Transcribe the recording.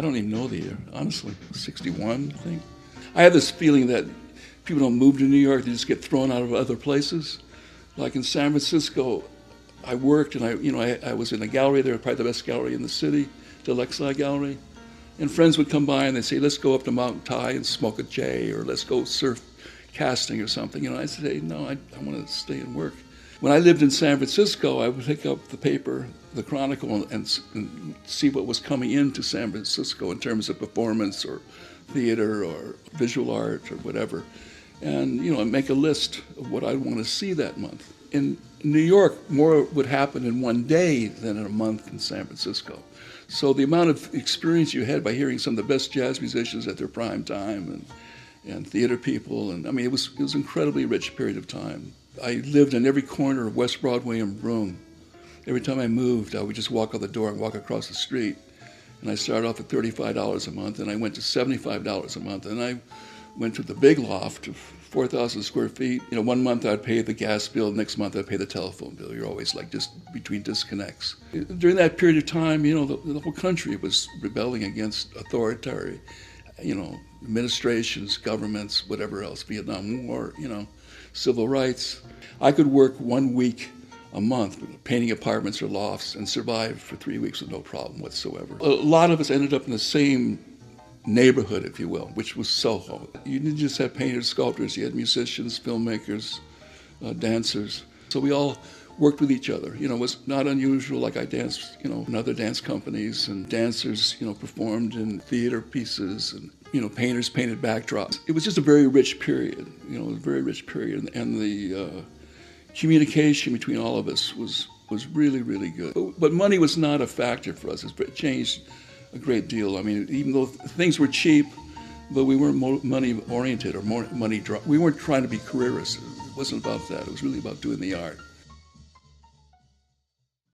don't even know the year, honestly, 61, I think. I have this feeling that people don't move to New York, they just get thrown out of other places. Like in San Francisco, I worked and I was in a gallery there, probably the best gallery in the city, the Alexei Gallery. And friends would come by and they'd say, let's go up to Mount Tai and smoke a J, or let's go surf casting or something. I'd say, no, I want to stay and work. When I lived in San Francisco, I would pick up the paper, the Chronicle, and see what was coming into San Francisco in terms of performance or theater or visual art or whatever. And, make a list of what I'd want to see that month. In New York, more would happen in one day than in a month in San Francisco. So the amount of experience you had by hearing some of the best jazz musicians at their prime time and theater people, and it was an incredibly rich period of time. I lived in every corner of West Broadway and Buren. Every time I moved, I would just walk out the door and walk across the street. And I started off at $35 a month, and I went to $75 a month, and I went to the big loft of 4,000 square feet. 1 month I'd pay the gas bill, next month I'd pay the telephone bill. You're always just between disconnects. During that period of time, the whole country was rebelling against authoritarian, administrations, governments, whatever else, Vietnam War, civil rights. I could work 1 week a month painting apartments or lofts and survive for 3 weeks with no problem whatsoever. A lot of us ended up in the same neighborhood, if you will, which was Soho. You didn't just have painters, sculptors, you had musicians, filmmakers, dancers. So we all worked with each other. It was not unusual, like I danced, in other dance companies, and dancers, performed in theater pieces, and, painters painted backdrops. It was just a very rich period, a very rich period, and the communication between all of us was really, really good. But money was not a factor for us. It changed a great deal. Even though things were cheap, but we weren't money-oriented or more money. We weren't trying to be careerists. It wasn't about that. It was really about doing the art.